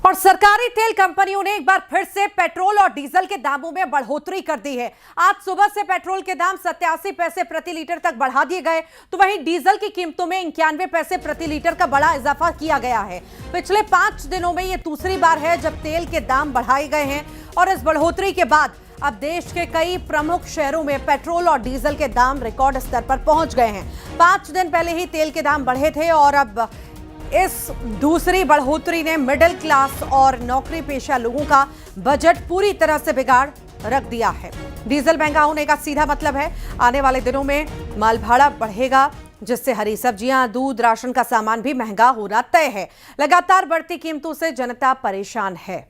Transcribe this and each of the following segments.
और सरकारी तेल कंपनियों ने एक बार फिर से पेट्रोल और डीजल के दामों में बढ़ोतरी कर दी है। आज सुबह से पेट्रोल के दाम 87 पैसे प्रति लीटर तक बढ़ा दिए गए, तो वहीं डीजल की कीमतों में 91 पैसे प्रति लीटर का बड़ा इजाफा किया गया है। पिछले 5 दिनों में यह दूसरी बार है जब तेल के दाम बढ़ाए गए हैं और इस बढ़ोतरी के बाद अब देश के कई प्रमुख शहरों में पेट्रोल और डीजल के दाम रिकॉर्ड स्तर पर पहुंच गए हैं। 5 दिन पहले ही तेल के दाम बढ़े थे और अब इस दूसरी बढ़ोतरी ने मिडिल क्लास और नौकरी पेशा लोगों का बजट पूरी तरह से बिगाड़ रख दिया है। डीजल महंगा होने का सीधा मतलब है आने वाले दिनों में माल भाड़ा बढ़ेगा, जिससे हरी सब्जियां, दूध, राशन का सामान भी महंगा होना तय है। लगातार बढ़ती कीमतों से जनता परेशान है।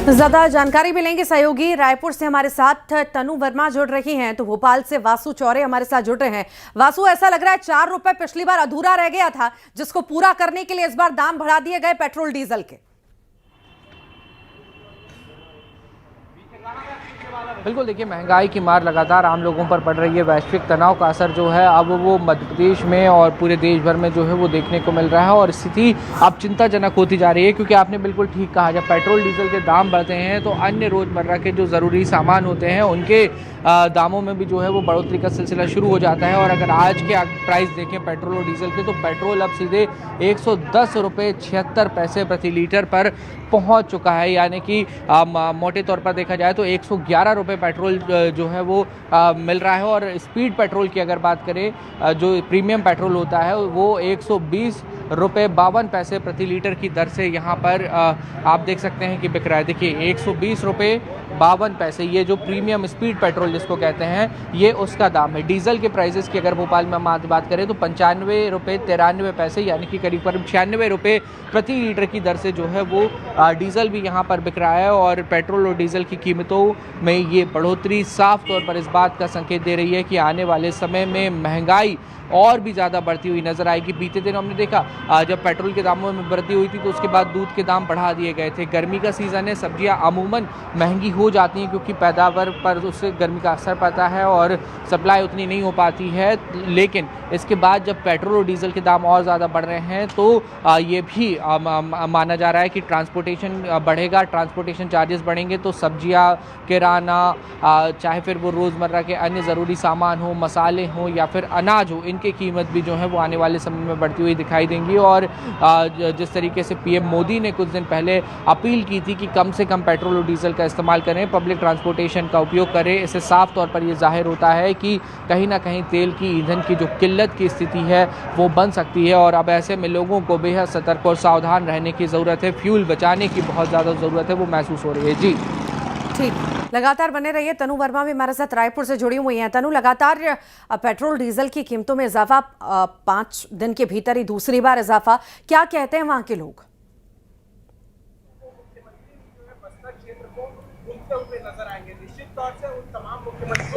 ज्यादा जानकारी मिलेंगे सहयोगी रायपुर से हमारे साथ तनु वर्मा जुड़ रही हैं, तो भोपाल से वासु चौरे हमारे साथ जुड़ रहे हैं। वासु, ऐसा लग रहा है 4 रुपए पिछली बार अधूरा रह गया था, जिसको पूरा करने के लिए इस बार दाम बढ़ा दिए गए पेट्रोल डीजल के। बिल्कुल, देखिए महंगाई की मार लगातार आम लोगों पर पड़ रही है। वैश्विक तनाव का असर जो है अब वो मध्य प्रदेश में और पूरे देश भर में जो है वो देखने को मिल रहा है और स्थिति अब चिंताजनक होती जा रही है, क्योंकि आपने बिल्कुल ठीक कहा, जब पेट्रोल डीजल के दाम बढ़ते हैं तो अन्य रोज़मर्रा के जो ज़रूरी सामान होते हैं उनके दामों में भी जो है वो बढ़ोतरी का सिलसिला शुरू हो जाता है। और अगर आज के प्राइस देखें पेट्रोल और डीजल के, तो पेट्रोल अब सीधे 110 रुपये 76 पैसे प्रति लीटर पर पहुंच चुका है, यानी कि मोटे तौर पर देखा जाए तो 111 रुपये पेट्रोल जो है वो मिल रहा है। और स्पीड पेट्रोल की अगर बात करें, जो प्रीमियम पेट्रोल होता है वो 120 रुपये 52 पैसे प्रति लीटर की दर से यहाँ पर आप देख सकते हैं कि बिक रहा है। देखिए 120 रुपये 52 पैसे, ये जो प्रीमियम स्पीड पेट्रोल जिसको कहते हैं, ये उसका दाम है। डीजल के प्राइसेस की अगर भोपाल में हम बात करें तो 95 रुपये 93 पैसे, यानी कि करीब 96 रुपये प्रति लीटर की दर से जो है वो डीजल भी यहाँ पर बिक रहा है। और पेट्रोल और डीजल की कीमतों में ये बढ़ोतरी साफ तौर पर इस बात का संकेत दे रही है कि आने वाले समय में महंगाई और भी ज़्यादा बढ़ती हुई नजर आएगी। बीते दिन हमने देखा जब पेट्रोल के दामों में वृद्धि हुई थी तो उसके बाद दूध के दाम बढ़ा दिए गए थे। गर्मी का सीज़न है, सब्जियां अमूमन महंगी हो जाती हैं क्योंकि पैदावार पर उससे गर्मी का असर पड़ता है और सप्लाई उतनी नहीं हो पाती है। लेकिन इसके बाद जब पेट्रोल और डीजल के दाम और ज़्यादा बढ़ रहे हैं तो ये भी माना जा रहा है कि ट्रांसपोर्टेशन बढ़ेगा, ट्रांसपोर्टेशन चार्जेस बढ़ेंगे तो सब्जियाँ, किराना, चाहे फिर वो रोज़मर्रा के अन्य ज़रूरी सामान हो, मसाले हों या फिर अनाज हो, इनकी कीमत भी जो है वो आने वाले समय में बढ़ती हुई दिखाई देंगी। और जिस तरीके से पीएम मोदी ने कुछ दिन पहले अपील की थी कि कम से कम पेट्रोल और डीजल का इस्तेमाल करें, पब्लिक ट्रांसपोर्टेशन का उपयोग करें, इससे साफ तौर पर यह जाहिर होता है कि कहीं ना कहीं तेल की, ईंधन की जो किल्लत की स्थिति है वो बन सकती है। और अब ऐसे में लोगों को बेहद सतर्क और सावधान रहने की ज़रूरत है, फ्यूल बचाने की बहुत ज़्यादा ज़रूरत है, वो महसूस हो रही है। जी ठीक, लगातार बने रहिए। तनु वर्मा भी हमारे साथ रायपुर से जुड़ी हुई हैं। तनु, लगातार पेट्रोल डीजल की कीमतों में इजाफा, 5 दिन के भीतर ही दूसरी बार इजाफा, क्या कहते हैं वहां के लोग?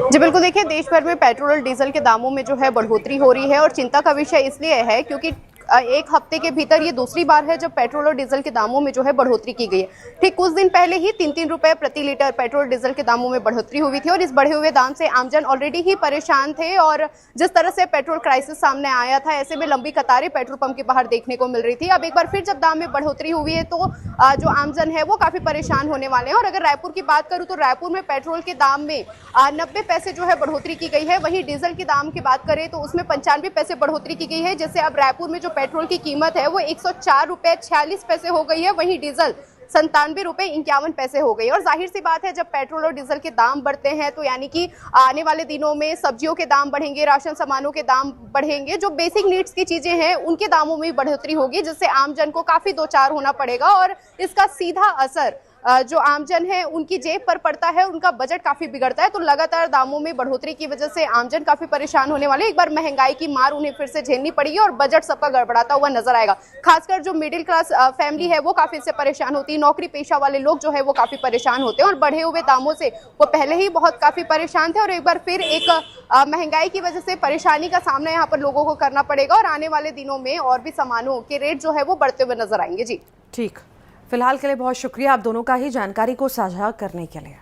जी बिल्कुल, देखिए देश भर में पेट्रोल और डीजल के दामों में जो है बढ़ोतरी हो रही है और चिंता का विषय इसलिए है क्योंकि एक हफ्ते के भीतर ये दूसरी बार है जब पेट्रोल और डीजल के दामों में जो है बढ़ोतरी की गई है। ठीक कुछ दिन पहले ही 3-3 रुपए प्रति लीटर पेट्रोल डीजल के दामों में बढ़ोतरी हुई थी और इस बढ़े हुए दाम से आमजन ऑलरेडी ही परेशान थे। और जिस तरह से पेट्रोल क्राइसिस सामने आया था, ऐसे में लंबी कतारें पेट्रोल पंप के बाहर देखने को मिल रही थी। अब एक बार फिर जब दाम में बढ़ोतरी हुई है तो जो आमजन है वो काफी परेशान होने वाले हैं। और अगर रायपुर की बात करूँ तो रायपुर में पेट्रोल के दाम में 90 पैसे जो है बढ़ोतरी की गई है। वहीं डीजल के दाम की बात करें तो उसमें 95 पैसे बढ़ोतरी की गई है, जिससे अब रायपुर में जो पेट्रोल की कीमत है वो 104 रुपये 46 पैसे हो गई है। वहीं डीजल 97 रुपये 51 पैसे हो गई। और जाहिर सी बात है जब पेट्रोल और डीजल के दाम बढ़ते हैं तो यानी कि आने वाले दिनों में सब्जियों के दाम बढ़ेंगे, राशन सामानों के दाम बढ़ेंगे, जो बेसिक नीड्स की चीजें हैं उनके दामों में भी बढ़ोतरी होगी, जिससे आम जन को काफी दो चार होना पड़ेगा और इसका सीधा असर जो आमजन है उनकी जेब पर पड़ता है, उनका बजट काफी बिगड़ता है। तो लगातार दामों में बढ़ोतरी की वजह से आमजन काफी परेशान होने वाले। एक बार महंगाई की मार उन्हें फिर से झेलनी पड़ेगी और बजट सबका गड़बड़ाता हुआ नजर आएगा। खासकर जो मिडिल क्लास फैमिली है वो काफी इससे परेशान होती है, नौकरी पेशा वाले लोग जो है वो काफी परेशान होते हैं और बढ़े हुए दामों से वो पहले ही बहुत काफी परेशान थे और एक बार फिर एक महंगाई की वजह से परेशानी का सामना यहाँ पर लोगों को करना पड़ेगा और आने वाले दिनों में और भी सामानों के रेट जो है वो बढ़ते हुए नजर आएंगे। जी ठीक, फिलहाल के लिए बहुत शुक्रिया आप दोनों का ही जानकारी को साझा करने के लिए।